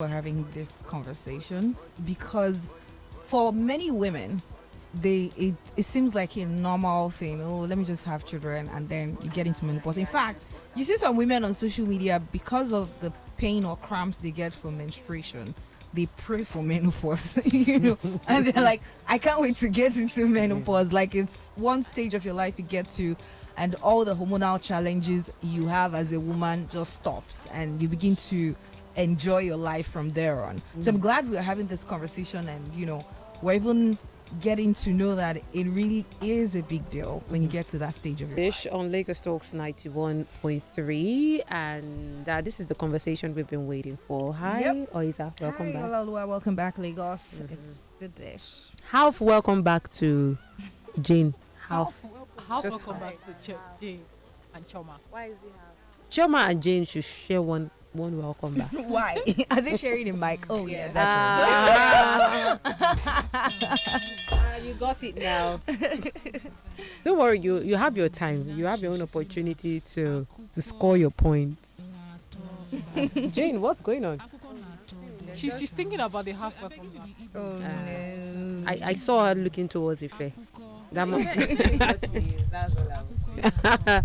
we're having this conversation because for many women, it seems like a normal thing. Oh, let me just have children and then you get into menopause. In fact, you see some women on social media because of the pain or cramps they get from menstruation. They pray for menopause, and they're like, I can't wait to get into menopause. Like it's one stage of your life you get to, and all the hormonal challenges you have as a woman just stops, and you begin to enjoy your life from there on. So I'm glad we're having this conversation, and we're even getting to know that it really is a big deal when you get to that stage of your life. Ish on Lagos Talks 91.3, and this is the conversation we've been waiting for. Hi, Yep. Oiza, welcome Hi, back. Olalua, welcome back, Lagos. It's the dish. Half welcome back to Jane. Half. How welcome back to Jane and Choma. Why is it half? Choma and Jane should share one welcome back. Why? Are they sharing the mic? Oh yeah, You got it now. Don't worry, you have your time. You have your own opportunity to score your points. Jane, what's going on? She's thinking about the half welcome back. Oh no. I saw her looking towards Ife. That That's all I was saying.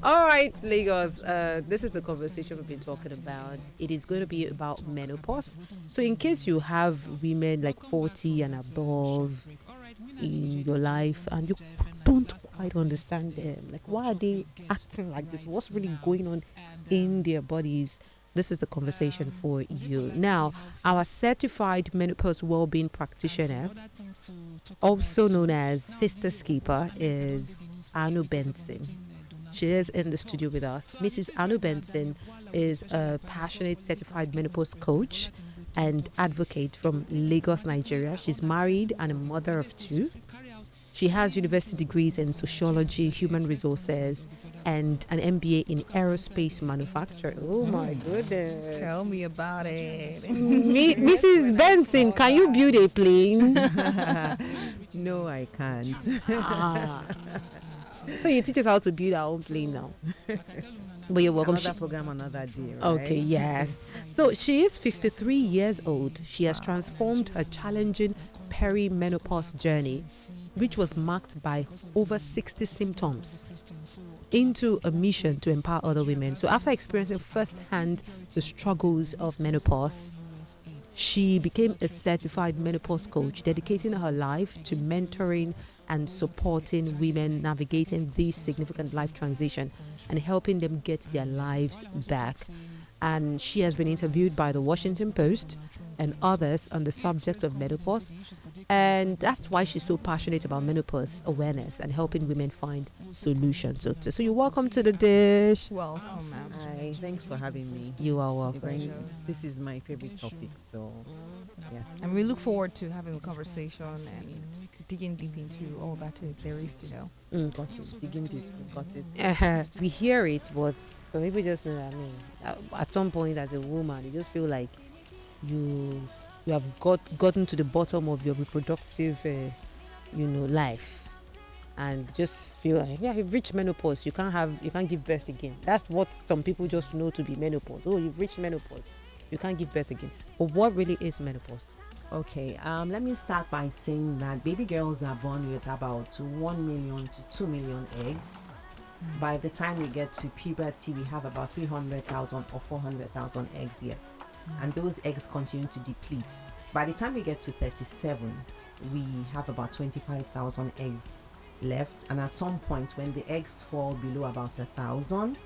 All right, Lagos. This is the conversation we've been talking about. It is going to be about menopause. So, in case you have women like 40 and above in your life and you don't quite understand them, like why are they acting like this? What's really going on in their bodies? This is the conversation for you. Now, our certified menopause well-being practitioner, also known as SisterKeeper, is Anu Benson. She is in the studio with us. Mrs. Anu Benson is a passionate certified menopause coach and advocate from Lagos, Nigeria. She's married and a mother of two. She has university degrees in sociology, human resources, and an MBA in aerospace manufacture. Oh my goodness. Tell me about it. Mrs. Benson, can you build a plane? No, I can't. So you teach us how to build our own plane now. But you're welcome. Another program, another day, right? Okay, yes. So she is 53 years old. She has transformed her challenging perimenopause journey, which was marked by over 60 symptoms, into a mission to empower other women. So after experiencing firsthand the struggles of menopause, she became a certified menopause coach, dedicating her life to mentoring and supporting women navigating this significant life transition and helping them get their lives back. And she has been interviewed by the Washington Post and others on the subject of menopause. And that's why she's so passionate about menopause awareness and helping women find solutions. So you're welcome to the dish. Welcome, ma'am. Hi, thanks for having me. You are welcome. This is my favorite topic, so yes. And we look forward to having a conversation and digging deep into all that there is to know. Got it. Digging deep. Got it. We hear it, but some people just know that. I mean, at some point, as a woman, you just feel like you have gotten to the bottom of your reproductive, life, and just feel like you've reached menopause. You can't give birth again. That's what some people just know to be menopause. Oh, you've reached menopause. You can't give birth again. But what really is menopause? Okay, let me start by saying that baby girls are born with about 1 million to 2 million eggs. By the time we get to puberty, we have about 300,000 or 400,000 eggs yet. And those eggs continue to deplete. By the time we get to 37, we have about 25,000 eggs left. And at some point, when the eggs fall below about 1,000,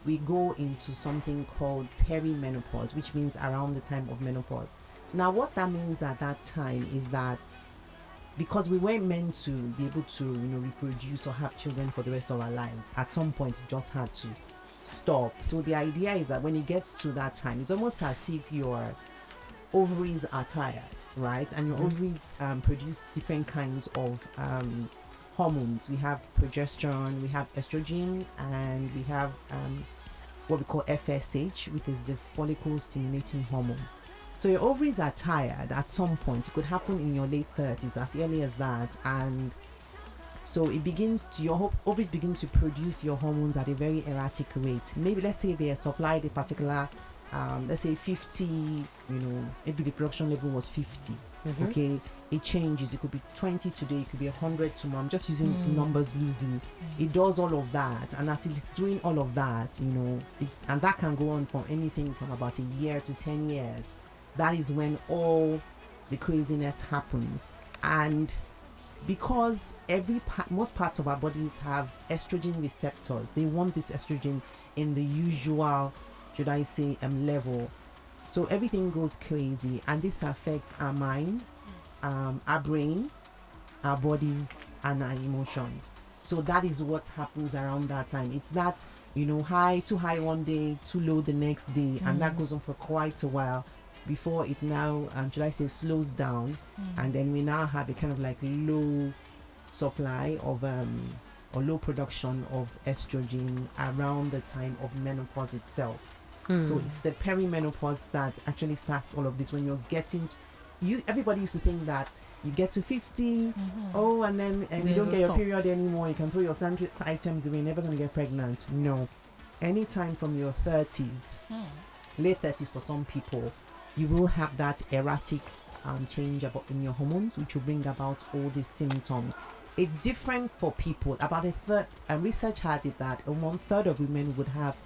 we go into something called perimenopause, which means around the time of menopause. Now, what that means at that time is that because we weren't meant to be able to, reproduce or have children for the rest of our lives, at some point it just had to stop. So the idea is that when it gets to that time, it's almost as if your ovaries are tired, right? And your ovaries produce different kinds of hormones. We have progesterone, we have estrogen, and we have what we call FSH, which is the follicle stimulating hormone. So your ovaries are tired at some point. It could happen in your late 30s, as early as that. And so your ovaries begin to produce your hormones at a very erratic rate. Maybe let's say they are supplied a particular let's say 50, maybe the production level was 50. Okay, it changes. It could be 20 today, it could be 100 tomorrow. I'm just using numbers loosely. It does all of that, and as it's doing all of that, and that can go on for anything from about a year to 10 years. That is when all the craziness happens. And because most parts of our bodies have estrogen receptors, they want this estrogen in the usual, should I say, level. So everything goes crazy, and this affects our mind, our brain, our bodies, and our emotions. So that is what happens around that time. It's that, too high one day, too low the next day, and that goes on for quite a while before it now, should I say, slows down, and then we now have a kind of like low supply of or low production of estrogen around the time of menopause itself. So it's the perimenopause that actually starts all of this. When you're getting everybody used to think that you get to 50, and then you don't get your period anymore, you can throw your sanitary items away, you're never going to get pregnant. No, anytime from your 30s, late 30s for some people, you will have that erratic change in your hormones, which will bring about all these symptoms. It's different for people. About a third, and research has it that 1/3 of women would have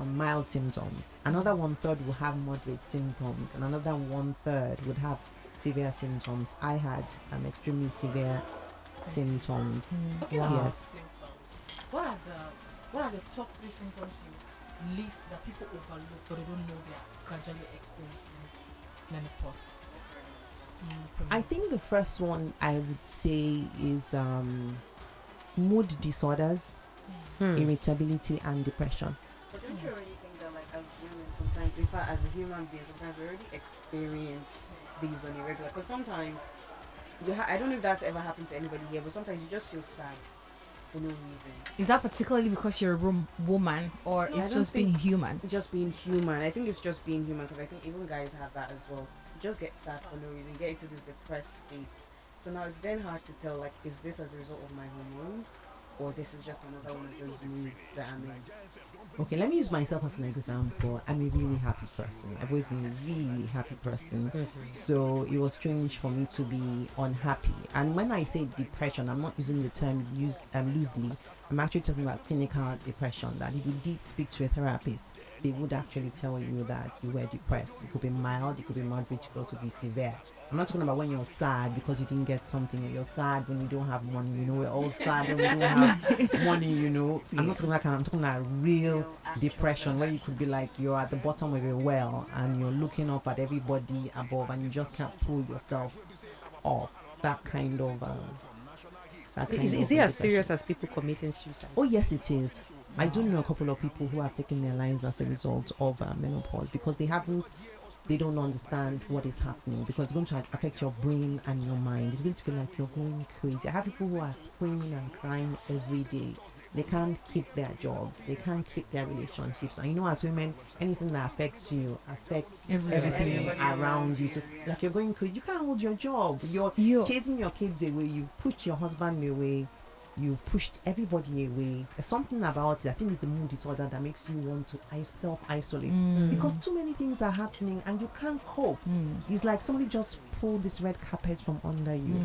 mild symptoms, another 1/3 will have moderate symptoms, and another 1/3 would have severe symptoms. I had extremely severe symptoms. Okay, wow. Yes. What are the top 3 symptoms you list that people overlook or they don't know they are gradually experiencing menopause? I think the first one I would say is mood disorders, irritability, and depression. But don't you already think that, like, as women, sometimes, in fact, as a human being, sometimes we already experience these on a regular? Because sometimes, I don't know if that's ever happened to anybody here, but sometimes you just feel sad for no reason. Is that particularly because you're a woman, or No, I it's don't just being think- human? Just being human. I think it's just being human, because I think even guys have that as well. You just get sad for no reason. You get into this depressed state. So now it's then hard to tell, like, is this as a result of my hormones? Or this is just another one of those moods that I'm in. Okay, let me use myself as an example. I'm a really happy person. I've always been a really happy person. So it was strange for me to be unhappy. And when I say depression, I'm not using the term loosely. I'm actually talking about clinical depression, that if you did speak to a therapist, they would actually tell you that you were depressed. It could be mild, it could be moderate, it could also be severe. I'm not talking about when you're sad because you didn't get something, or you're sad when you don't have money. We're all sad when we don't have money. I'm not talking about I'm talking about real depression, where you could be like you're at the bottom of a well and you're looking up at everybody above and you just can't pull yourself up. That kind of Is it as depression. serious as people committing suicide? Oh yes, it is. I do know a couple of people who have taken their lives as a result of menopause, because they don't understand what is happening, because it's going to affect your brain and your mind. It's going to feel like you're going crazy. I have people who are screaming and crying every day. They can't keep their jobs, they can't keep their relationships, and as women, anything that affects you affects everything around you. So like, you're going crazy, you can't hold your job, you're chasing your kids away, you've pushed your husband away, you've pushed everybody away. There's something about it, I think it's the mood disorder, that makes you want to self-isolate, because too many things are happening and you can't cope. It's like somebody just pulled this red carpet from under you,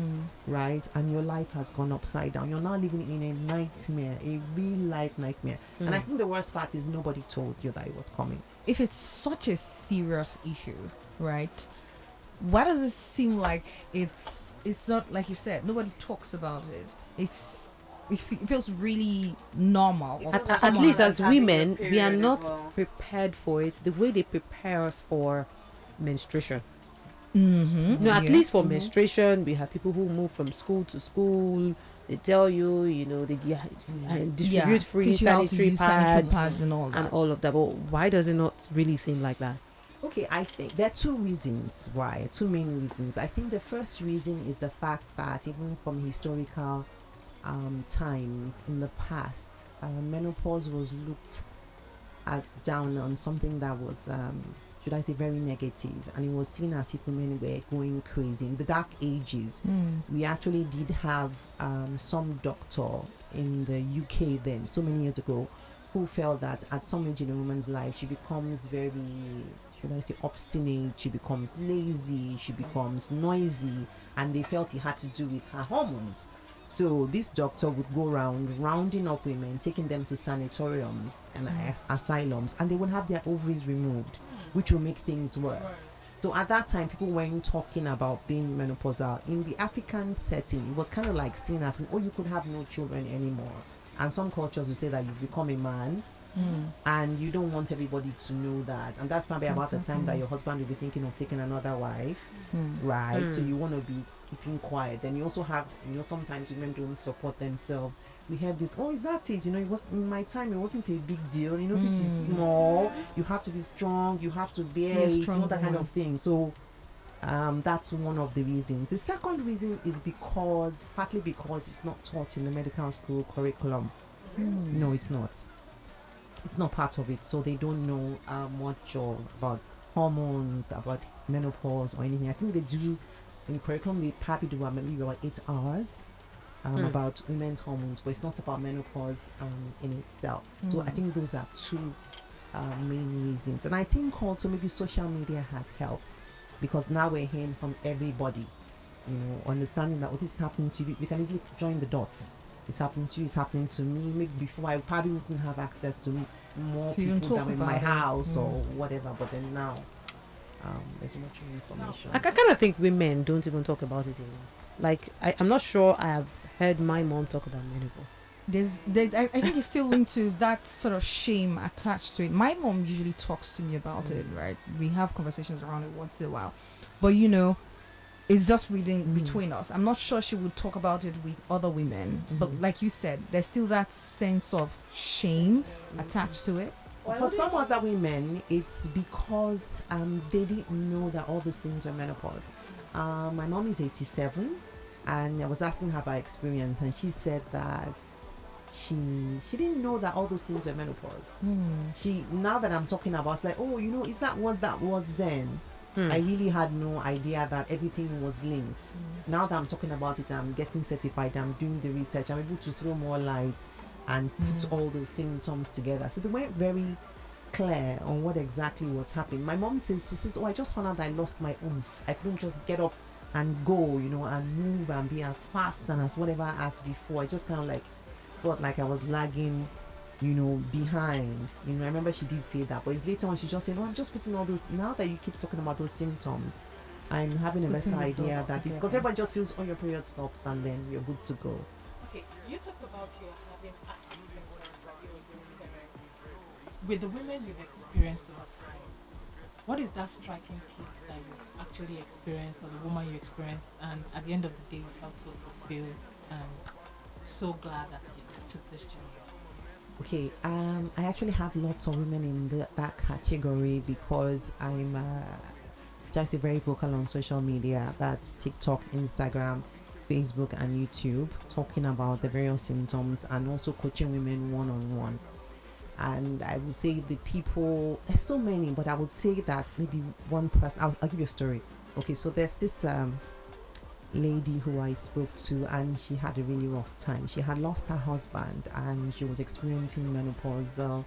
right? And your life has gone upside down. You're now living in a nightmare, a real life nightmare. And I think the worst part is nobody told you that it was coming. If it's such a serious issue, right? Why does it seem like it's not, like you said, nobody talks about it? It feels really normal. At least as Having women, your we are period not as well. prepared for it the way they prepare us for menstruation. Mm-hmm. No, at least for menstruation, we have people who move from school to school. They tell you, they distribute free Teach you how to sanitary use sanitary pads pads and all that. and all of that. But why does it not really seem like that? Okay, I think there are two reasons why, two main reasons. I think the first reason is the fact that even from historical times in the past, menopause was looked down on something that was, should I say, very negative, and it was seen as if women were going crazy. In the dark ages, we actually did have some doctor in the UK then, so many years ago, who felt that at some age in a woman's life, she becomes very, should I say, obstinate, she becomes lazy, she becomes noisy, and they felt it had to do with her hormones. So this doctor would go around rounding up women, taking them to sanatoriums and asylums, and they would have their ovaries removed, which will make things worse. So at that time, people weren't talking about being menopausal. In the African setting, it was kind of like seen as, oh, you could have no children anymore. And some cultures will say that you've become a man, and you don't want everybody to know that. And that's probably about the time that your husband will be thinking of taking another wife, right? So you want to be keeping quiet. Then you also have, sometimes women don't support themselves. We have this, oh, is that it? It was in my time, it wasn't a big deal. This is small. You have to be strong. You have to bear it, that kind of thing. So that's one of the reasons. The second reason is partly because it's not taught in the medical school curriculum. No, it's not. It's not part of it. So they don't know much about hormones, about menopause or anything. I think they do in curriculum. They probably do maybe about 8 hours. About women's hormones, but it's not about menopause in itself. So I think those are two main reasons. And I think also maybe social media has helped, because now we're hearing from everybody, understanding that this is happening to you. You can easily join the dots. It's happening to you, it's happening to me. Maybe before I probably wouldn't have access to more people than in my house or whatever, but then now there's much more information. I kind of think women don't even talk about it anymore. Like, I'm not sure I have heard my mom talk about menopause. I think it's still linked to that sort of shame attached to it. My mom usually talks to me about it, right? We have conversations around it once in a while. But, it's just reading between us. I'm not sure she would talk about it with other women. But like you said, there's still that sense of shame attached to it. For some other women, it's because they didn't know that all these things were menopause. My mom is 87, and I was asking her about experience, and she said that she didn't know that all those things were menopause. Now that I'm talking about, it's like, oh, is that what that was then? I really had no idea that everything was linked. Now that I'm talking about it, I'm getting certified, I'm doing the research, I'm able to throw more light and put all those symptoms together. So they weren't very clear on what exactly was happening. My mom says, oh, I just found out that I lost my oomph. I couldn't just get up and go, and move and be as fast and as whatever as before. I just kind of like felt like I was lagging, behind. I remember she did say that, but later on she just said, oh, I'm just putting all those, now that you keep talking about those symptoms, I'm having a better idea that it's because everybody just feels, oh, your period stops and then you're good to go. Okay, you talked about you having acne symptoms that you were serious. With the women you've experienced over time, what is that striking piece that you've actually experienced, or the woman you experienced, and at the end of the day you felt so fulfilled and so glad that you took this journey? Okay, I actually have lots of women in that category, because I'm just very vocal on social media. That's TikTok, Instagram, Facebook, and YouTube, talking about the various symptoms and also coaching women one-on-one. And I would say the people, there's so many, but I would say that maybe one person, I'll give you a story. Okay, so there's this lady who I spoke to, and she had a really rough time. She had lost her husband and she was experiencing menopausal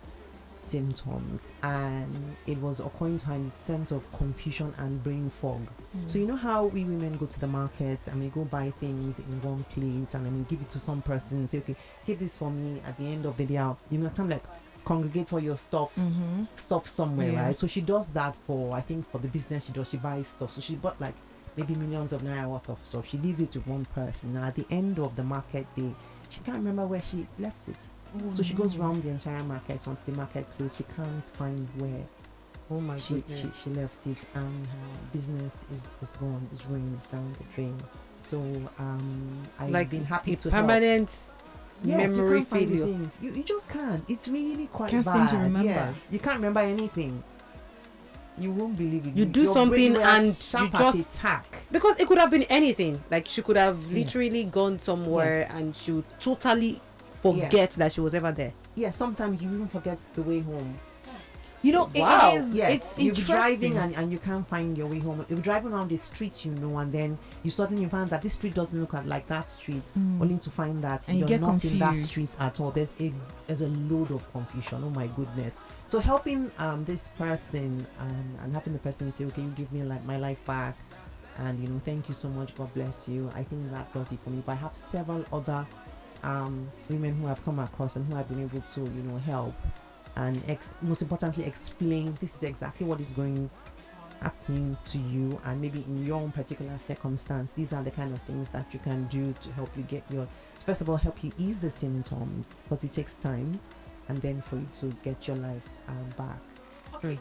symptoms, and it was occurring to her in a sense of confusion and brain fog. So you know how we women go to the market and we go buy things in one place and then we give it to some person and say, okay, keep this for me. At the end of the day, kind of like congregate all your stuff somewhere, right? So she does that for the business she does. She buys stuff. So she bought like maybe millions of naira worth of stuff. She leaves it to one person. Now at the end of the market day, she can't remember where she left it. So she goes around the entire market. Once the market closed, she can't find where she left it, and her business is gone, is ruined, is down the drain. So I've been happy to permanent help. memory You can't find the failure. things. You just can't. It's really quite Can't bad. seem to remember. Yes. You can't remember anything. You won't believe it. You do Your something brain and was sharp you as just- a tack. Because it could have been anything. Like, she could have Yes. literally gone somewhere Yes. and she would totally forget Yes. that she was ever there. Yeah, sometimes you even forget the way home. You know, Wow. it is. Yes, It's you'll be driving interesting. and you can't find your way home. You'll be driving around the streets, and then you suddenly find that this street doesn't look like that street, only to find that And you you're get not in that confused. street at all. There's a load of confusion. Oh my goodness. So helping this person and having the person say, okay, you give me like my life back, and thank you so much, God bless you. I think that does it for me. But I have several other women who have come across and who have been able to help and most importantly explain this is exactly what is happening to you, and maybe in your own particular circumstance these are the kind of things that you can do to help you get first of all help you ease the symptoms, because it takes time, and then for you to get your life back. Okay,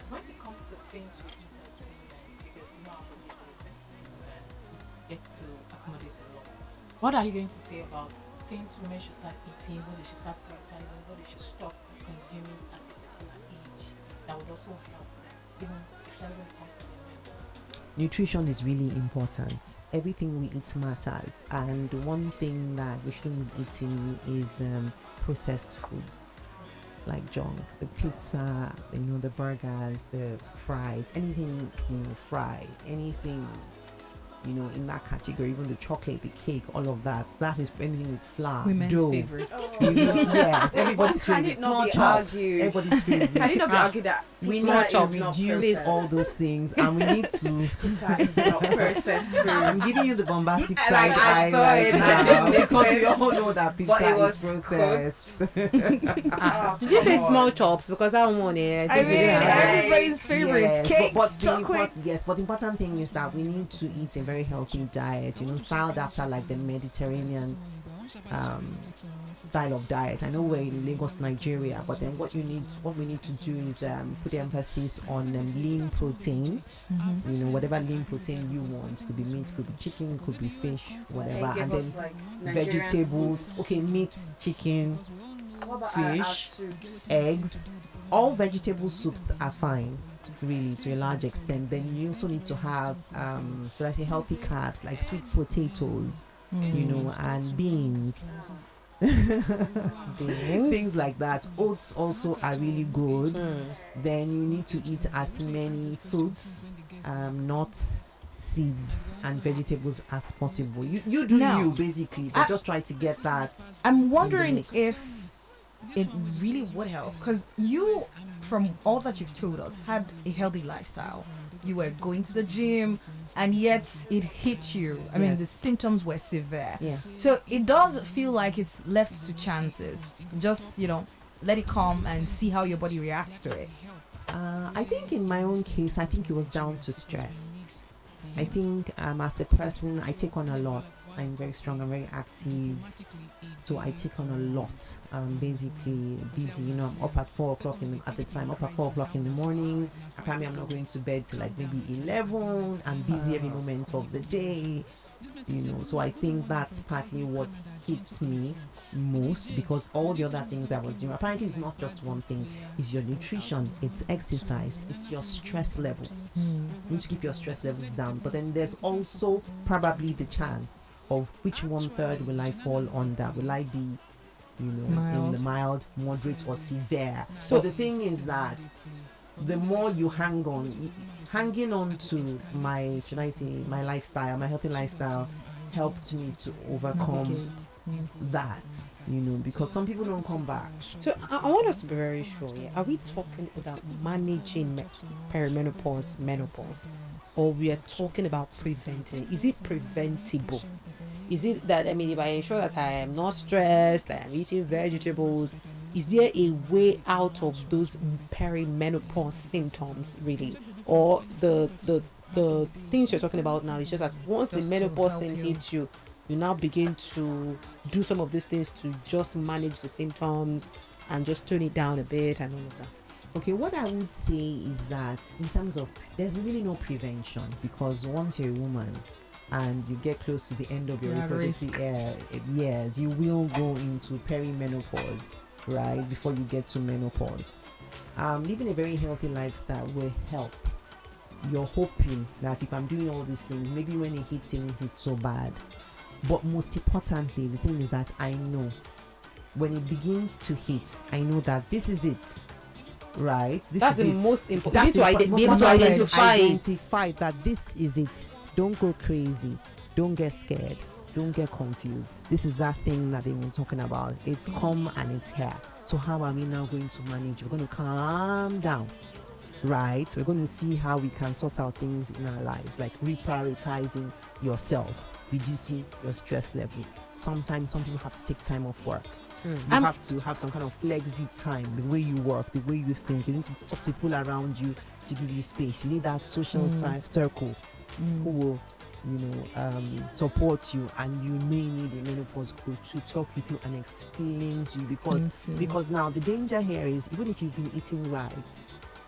when it comes to things we eat as women, because our body is very sensitive and it gets to accommodate a lot. What are you going to say about things women should start eating, what they should start prioritizing, what they should stop consuming at a particular age that would also help them, even especially when it comes to their mental? Nutrition is really important. Everything we eat matters, and one thing that we shouldn't be eating is processed foods like junk, the pizza, the burgers, the fries, anything fried, anything in that category, even the chocolate, the cake, all of that is anything with flour, Women's dough. favorites. Yes, everybody's Can favorite. it not Small be chops, argued? everybody's favorite. Can it not be argued that We pizza need is to not reduce processed? all those things, and we need to. Pizza is not processed I'm food. giving you the bombastic I side eye saw right it. I now, didn't because we listen. all know that pizza But it is was processed. Oh, Did you say come on. small chops? Because that one, I I think mean, we have- everybody's favorite Yes, cakes, but the chocolate. but the important thing is that we need to eat a very healthy diet, styled after like the Mediterranean style of diet. I know we're in Lagos, Nigeria, but then what we need to do is put the emphasis on lean protein. Whatever lean protein you want, could be meat, could be chicken, could be fish, whatever, Give and us, then like, Nigerian vegetables. foods. Okay, meat, chicken, What about our fish, soups? eggs. All vegetable soups are fine, really, to a large extent. Then you also need to have should I say healthy carbs like sweet potatoes, and beans. Things like that. Oats also are really good. Then you need to eat as many fruits, nuts, seeds, and vegetables as possible. You do Now, you basically, but I- just try to get that. I'm wondering mix. if it really would help, because you, from all that you've told us, had a healthy lifestyle. You were going to the gym, and yet it hit you. I mean, Yes. the symptoms were severe. Yeah. So it does feel like it's left to chances. Just, let it come and see how your body reacts to it. I think in my own case, I think it was down to stress. I think as a person, I take on a lot. I'm very strong, I'm very active. So I take on a lot. Basically busy, I'm up at 4 o'clock at the time, up at 4 o'clock in the morning. Apparently I'm not going to bed till like maybe 11. I'm busy every moment of the day. So I think that's partly what hits me most, because all the other things I was doing, apparently it's not just one thing. It's your nutrition, it's exercise, it's your stress levels. You need to keep your stress levels down. But then there's also probably the chance of which 1/3 will I fall under. Will I be in Mild. the mild, moderate, or severe? So- So the thing is that the more you hanging on to my, should I say, my lifestyle, my healthy lifestyle, helped me to overcome that, because some people don't come back. So I want us to be very sure. Yeah, are we talking about managing perimenopause, menopause, or we are talking about preventing? Is it preventable? Is it that, if I ensure that I am not stressed, I am eating vegetables, is there a way out of those perimenopause symptoms, really? Or the things you're talking about now is just that once the Just to menopause help thing you. hits you, you now begin to do some of these things to just manage the symptoms and just tone it down a bit and all of that. Okay, what I would say is that in terms of, there's really no prevention, because once you're a woman and you get close to the end of your You're at reproductive years, you will go into perimenopause, right, before you get to menopause. Living a very healthy lifestyle will help. You're hoping that if I'm doing all these things, maybe when it hits, it won't hit so bad. But most importantly, the thing is that I know when it begins to hit, I know that this is it. right? This That's is the it. most important. That's You need to the be able most to important. identify it. Identify that this is it. Don't go crazy. Don't get scared. Don't get confused. This is that thing that they've been talking about. It's come and it's here. So how are we now going to manage? We're going to calm down, right? We're going to see how we can sort out things in our lives, like reprioritizing yourself, reducing your stress levels. Sometimes some people have to take time off work. You have to have some kind of flexi time, the way you work, the way you think. You need to talk to people around you to give you space. You need that social circle who will, support you, and you may need a menopause coach to talk you through and explain to you because now the danger here is, even if you've been eating right,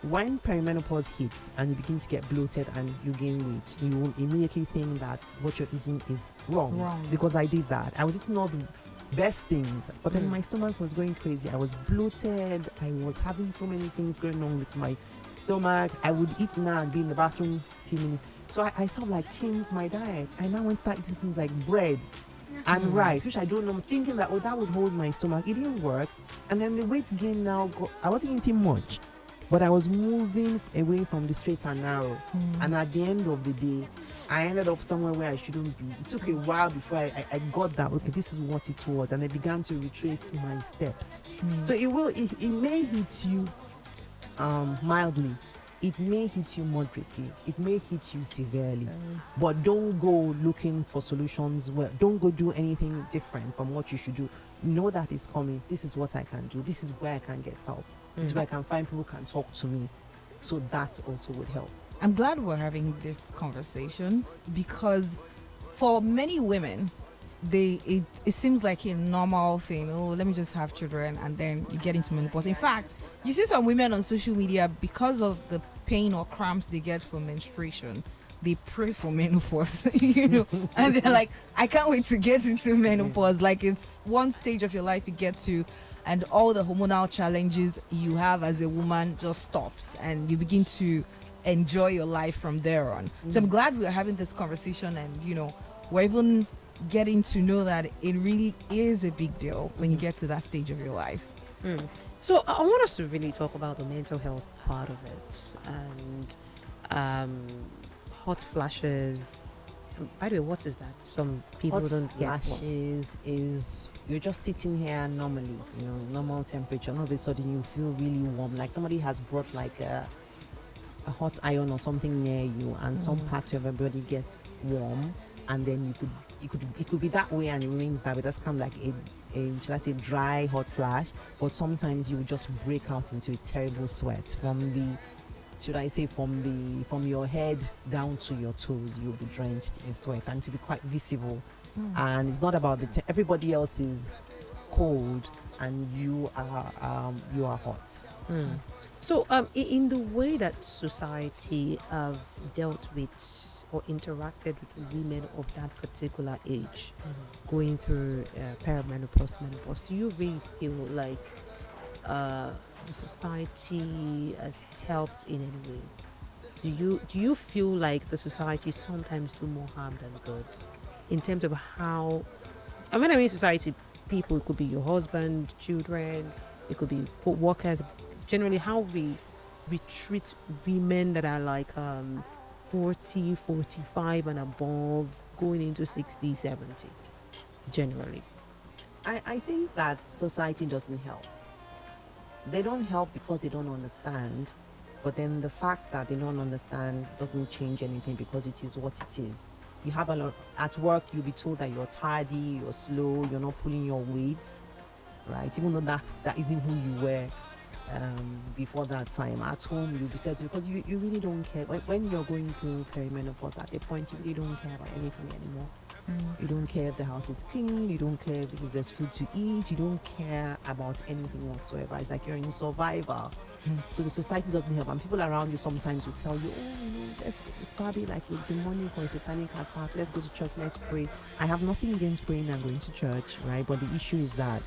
when perimenopause hits and you begin to get bloated and you gain weight, you will immediately think that what you're eating is wrong. Because I did that. I was eating all the best things, but then my stomach was going crazy. I was bloated. I was having so many things going on with my stomach. I would eat now and be in the bathroom a few minutes. So I sort of like changed my diet. I now went to start eating things like bread and rice, which I don't know. I'm thinking that, that would hold my stomach. It didn't work. And then the weight gain now, I wasn't eating much, but I was moving away from the straight and narrow. And at the end of the day, I ended up somewhere where I shouldn't be. It took a while before I got that, okay, this is what it was. And I began to retrace my steps. So it may hit you mildly. It may hit you moderately. It may hit you severely. But don't go looking for solutions. Don't go do anything different from what you should do. Know that it's coming. This is what I can do. This is where I can get help. This is where I can find people who can talk to me. So that also would help. I'm glad we're having this conversation, because for many women, it seems like a normal thing. Oh, let me just have children, and then you get into menopause. In fact, you see some women on social media, because of the pain or cramps they get from menstruation, they pray for menopause, and they're like, I can't wait to get into menopause. Like, it's one stage of your life you get to, and all the hormonal challenges you have as a woman just stops, and you begin to enjoy your life from there on. So I'm glad we're having this conversation, and we're even getting to know that it really is a big deal when you get to that stage of your life. So I want us to really talk about the mental health part of it, and hot flashes. By the way, what is that? Some people Hot don't get. flashes is you're just sitting here normally, normal temperature, and all of a sudden you feel really warm, like somebody has brought like a hot iron or something near you, and some parts of your body get warm, and then it could be that way and it remains that way. That's kind of like a should I say dry hot flash, but sometimes you just break out into a terrible sweat from your head down to your toes. You'll be drenched in sweat, and to be quite visible. And it's not about everybody else is cold and you are hot. So, in the way that society have dealt with or interacted with women of that particular age going through perimenopause, menopause, do you really feel like the society has helped in any way? Do you feel like the society sometimes do more harm than good in terms of how? And when I mean society, people, it could be your husband, children, it could be workers. Generally, how we treat women that are like 40, 45 and above, going into 60, 70, generally. I think that society doesn't help. They don't help because they don't understand, but then the fact that they don't understand doesn't change anything, because it is what it is. You have a lot at work, you'll be told that you're tardy, you're slow, you're not pulling your weight, right? Even though that isn't who you were before that time. At home, you'll be said to, because you really don't care. When you're going through perimenopause, at a point you really don't care about anything anymore. You don't care if the house is clean, you don't care if there's food to eat, you don't care about anything whatsoever. It's like you're in survival. So the society doesn't help, and people around you sometimes will tell you, it's probably like a demonic or a satanic attack, let's go to church, let's pray. I have nothing against praying and going to church, right? But the issue is that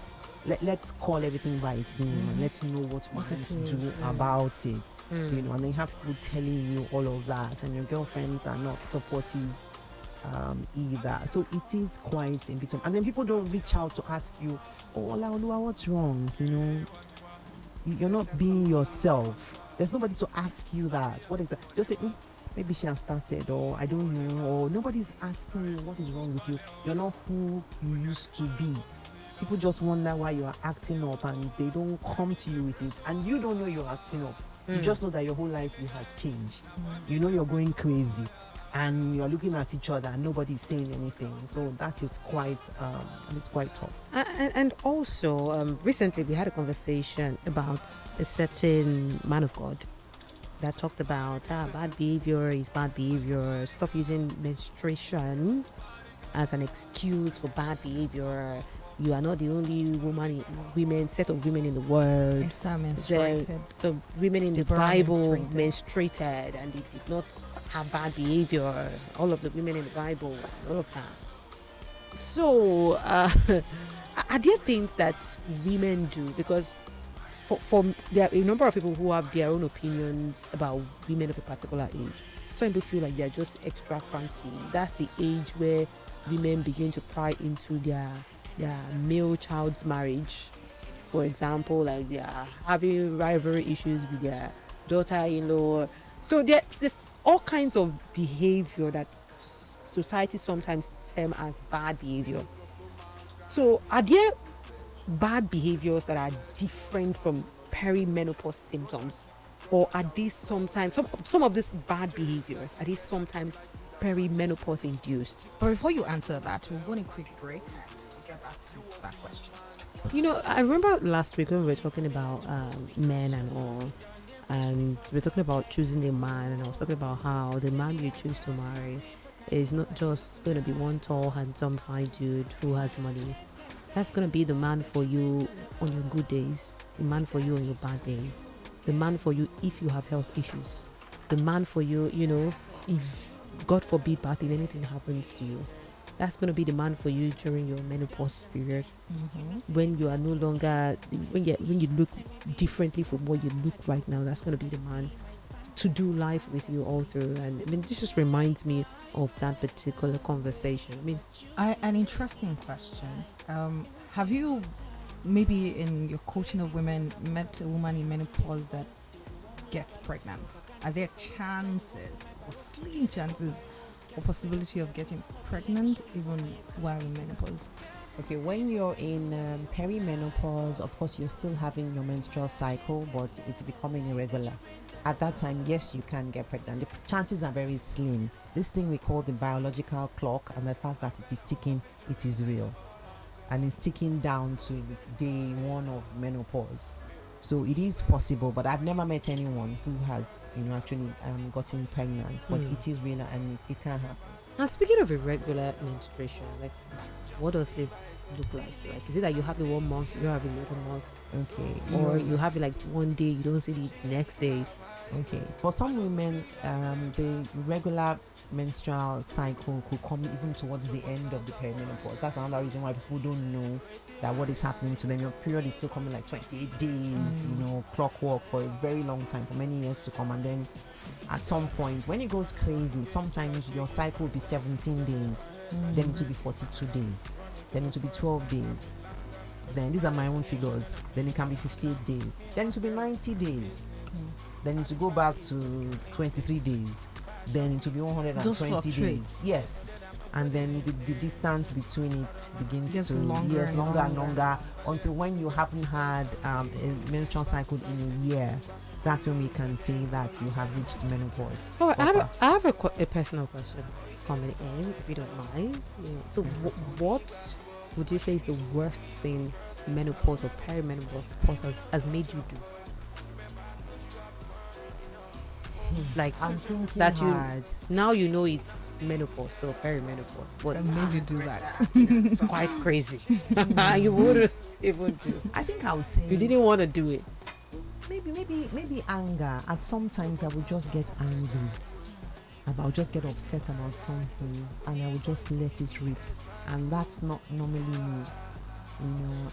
let's call everything by its name, and let's know what we need to do about it. And then you have people telling you all of that, and your girlfriends are not supportive either. So it is quite a bit of, and then people don't reach out to ask you, oh Olaoluwa, what's wrong? You're not being yourself. There's nobody to ask you that. What is that? Just say, maybe she has started, or I don't know, or nobody's asking you what is wrong with you. You're not who you used to be. People just wonder why you are acting up, and they don't come to you with it. And you don't know you're acting up. You just know that your whole life has changed. You know you're going crazy, and you're looking at each other, and nobody's saying anything. So that is quite, it's quite tough. And also, recently we had a conversation about a certain man of God that talked about bad behavior is bad behavior. Stop using menstruation as an excuse for bad behavior. You are not the only set of women in the world. Esther menstruated. So women in the Deborah Bible menstruated. menstruated and they did not have bad behavior. All of the women in the Bible, all of that. So, are there things that women do? Because for there are a number of people who have their own opinions about women of a particular age. Some people feel like they're just extra cranky. That's the age where women begin to pry into their male child's marriage. For example, like they are having rivalry issues with their daughter-in-law. So there's all kinds of behavior that society sometimes term as bad behavior. So are there bad behaviors that are different from perimenopause symptoms, or are these sometimes some of these bad behaviors are these sometimes perimenopause induced? But before you answer that, we'll go on a quick break and we'll get back to that question. You know, I remember last week when we were talking about men and all, and we were talking about choosing a man, and I was talking about how the man you choose to marry is not just going to be one tall, handsome, fine dude who has money. That's going to be the man for you on your good days, the man for you on your bad days, the man for you if you have health issues, the man for you, you know, if God forbid bad thing, anything happens to you. That's going to be the man for you during your menopause period, when you are no longer, when you look differently from what you look right now. That's going to be the man to do life with you all through. And I mean, this just reminds me of that particular conversation. I mean, An interesting question. Have you maybe in your coaching of women met a woman in menopause that gets pregnant? Are there chances or slim chances or possibility of getting pregnant even while in menopause? Okay, when you're in perimenopause, of course, you're still having your menstrual cycle, but it's becoming irregular. At that time, yes, you can get pregnant. The chances are very slim. This thing we call the biological clock, and the fact that it is ticking, it is real. And it's ticking down to day one of menopause. So it is possible, but I've never met anyone who has, actually gotten pregnant. But it is real, and it can happen. now speaking of irregular menstruation, like what does it look like? Like, is it that you have it 1 month, you don't have it the other month? Okay. Or you have it like one day, you don't see it the next day? Okay. For some women, the regular menstrual cycle could come even towards the end of the perimenopause. That's another reason why people don't know that what is happening to them. Your period is still coming like 28 days, clockwork for a very long time, for many years to come. And then at some point, when it goes crazy, sometimes your cycle will be 17 days, then it will be 42 days, then it will be 12 days. Then these are my own figures. Then it can be 58 days. Then it will be 90 days. Then it will go back to 23 days. Then it will be 120 days. Yes. And then the distance between it begins Gets to longer and longer and longer. longer, until when you haven't had a menstrual cycle in a year. That's when we can say that you have reached menopause. Oh, I have a personal question coming in, if you don't mind. So, what would you say is the worst thing menopause or perimenopause has made you do? Like, I'm thinking that hard. now you know it's menopause or perimenopause, but That made you do that. it's quite crazy. You wouldn't even do. I think I would say You didn't want to do it. maybe anger. At sometimes I would just get angry. I would just get upset about something, and I would just let it rip. And that's not normally me.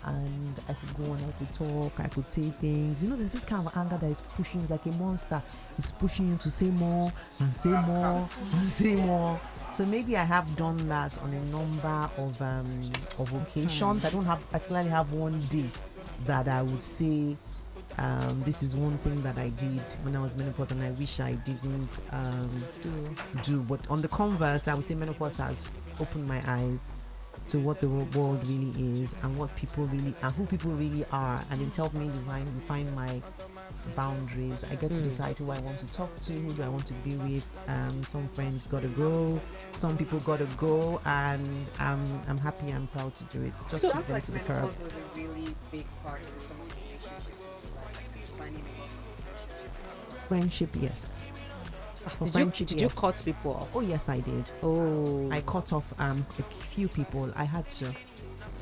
And I could go and I could talk, I could say things. There's this kind of anger that is pushing you like a monster. It's pushing you to say more and say more and say more. So maybe I have done that on a number of occasions. I don't particularly have one day that I would say This is one thing that I did when I was menopause, and I wish I didn't do. But on the converse, I would say menopause has opened my eyes to what the world really is and what people really and who people really are, and it's helped me define my boundaries. I get to decide who I want to talk to, who do I want to be with. Some friends gotta go, some people gotta go, and I'm happy and proud to do it. Just So- to Sounds them like to the curb. menopause was a really big part to some of the relationships, like finding Friendship, yes. For friendship, Did you yes. cut people off? Oh yes, I did. Oh, I cut off a few people. I had to.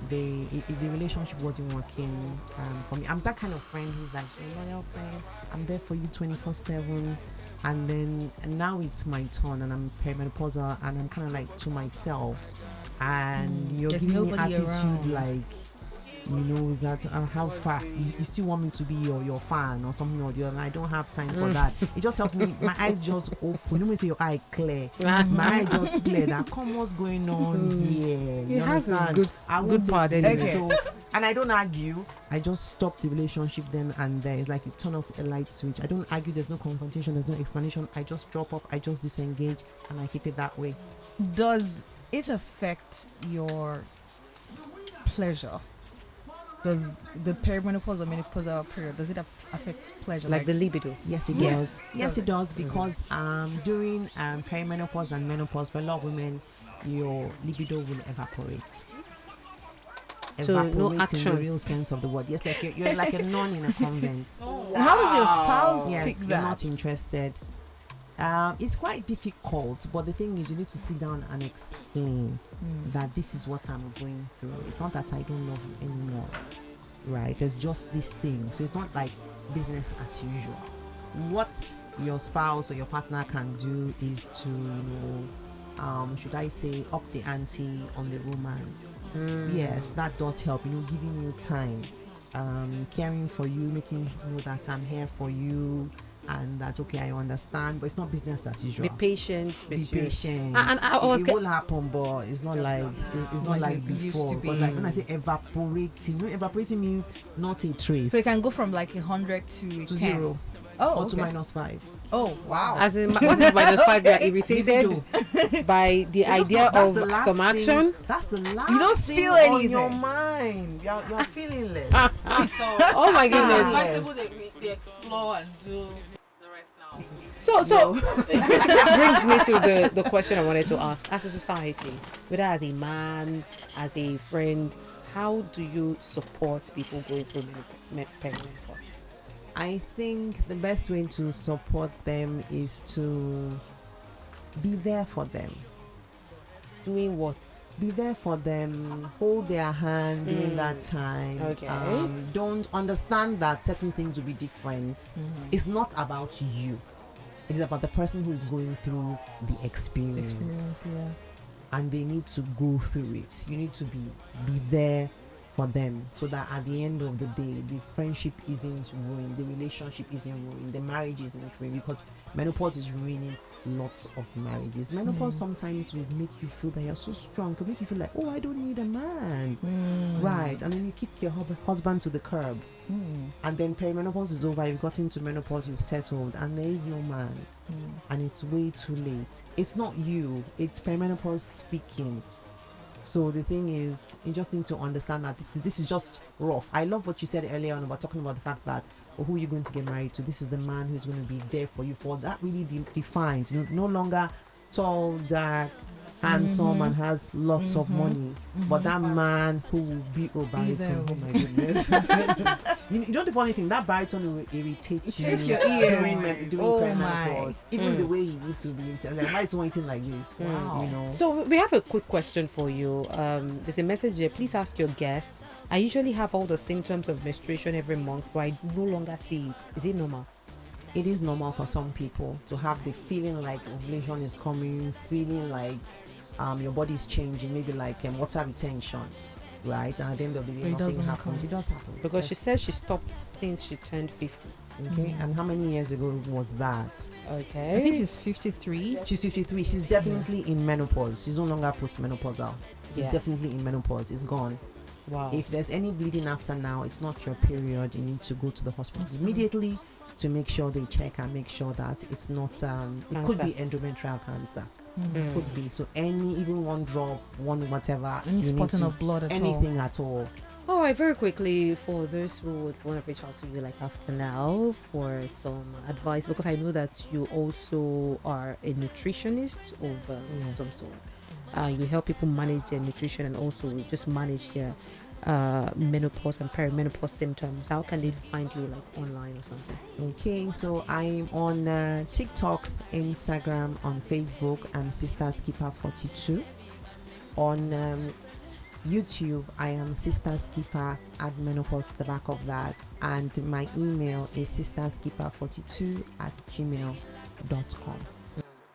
The relationship wasn't working for me. I'm that kind of friend who's like a loyal friend. I'm there for you 24/7. And now it's my turn, and I'm perimenopausal, and I'm kind of like to myself. And you're There's giving me nobody attitude around. like, is that how far you still want me to be your fan or something or the other. I don't have time for that. It just helped me. My eyes just open. Let me say your eye clear. My eye just clear. That come what's going on here. it You has its understand? I good won't part take anyway. it. So, and I don't argue. I just stop the relationship then and there. It's like you turn off a light switch. I don't argue. There's no confrontation. There's no explanation. I just drop off. I just disengage, and I keep it that way. Does it affect your pleasure? Does the perimenopause or menopausal period, does it affect pleasure? like the libido. Yes, it Yes. does. Yes, it does, because during perimenopause and menopause, for a lot of women, your libido will evaporate. So no Evaporate in action. the real sense of the word. Yes, like you're like a nun in a convent. And how does your spouse Yes, take you're that? not interested. It's quite difficult, but the thing is, you need to sit down and explain that this is what I'm going through. It's not that I don't love you anymore, right? There's just this thing. So it's not like business as usual. What your spouse or your partner can do is to, should I say, up the ante on the romance. Yes, that does help. Giving you time, caring for you, making you know that I'm here for you, and that's okay. I understand, but it's not business as usual. Be patient. Be with you. patient. And I was it will happen, but it's not like it's not like it used before. to Because be. like when I say evaporating, evaporating means not a trace. So it can go from like 100 to 10. 0 Oh, or to okay. -5. Oh, wow. As in, what is -5? You are irritated Libido. by the It's just idea not- that's of the last some thing- action. That's the last You don't thing feel on anything. your mind. You're feeling less. So Oh my it's goodness. advisable that they explore and do the rest now. So which brings me to the question I wanted to ask. As a society, whether as a man, as a friend, how do you support people going through perimenopause? I think the best way to support them is to be there for them. Doing what? Be there for them, hold their hand during that time. Okay. Don't understand that certain things will be different. It's not about you. It's about the person who is going through the experience. And they need to go through it. You need to be there for them, so that at the end of the day, the friendship isn't ruined, the relationship isn't ruined, the marriage isn't ruined, because menopause is ruining lots of marriages. Menopause sometimes will make you feel that you're so strong, can make you feel like, oh, I don't need a man, right? And then you kick your husband to the curb, and then perimenopause is over, you've got into menopause, you've settled, and there is no man, and it's way too late. It's not you, it's perimenopause speaking. So the thing is, you just need to understand that this is just rough. I love what you said earlier on about talking about the fact that who you're going to get married to. This is the man who's going to be there for you. For that really defines. No longer tall, dark, handsome, and has lots of money, but that man who will be baritone. Oh my goodness! you know the funny thing, that baritone will irritate you Irritate your ears. during Oh perimenopause. my. Even the way you need to be. Like, why is one eating like this? Wow. You know. So we have a quick question for you. There's a message here. Please ask your guest. I usually have all the symptoms of menstruation every month, but I no longer see it. Is it normal? It is normal for some people to have the feeling like ovulation is coming, feeling like your body is changing, maybe like water retention, right? And at the end of the day, But it nothing doesn't happens. come. It does happen. Because Yes. she said she stopped since she turned 50. Okay, and how many years ago was that? Okay. I think she's 53. She's 53. She's definitely in menopause. She's no longer postmenopausal. She's Yeah. definitely in menopause. It's gone. Wow. If there's any bleeding after now, it's not your period. You need to go to the hospital immediately to make sure they check and make sure that it's not. It could be endometrial cancer. Mm. Could be. So even one drop, one whatever, Any you need spotting to- of blood at all. anything at all. All right, very quickly, for those who would want to reach out to you like after now for some advice, because I know that you also are a nutritionist of some sort. You help people manage their nutrition and also just manage their menopause and perimenopause symptoms. How can they find you like online or something? Okay, so I'm on TikTok, Instagram, on Facebook. I'm SisterKeeper42. On YouTube, I am SisterKeeper, add menopause at the back of that, and my email is sisterskeeper42@gmail.com.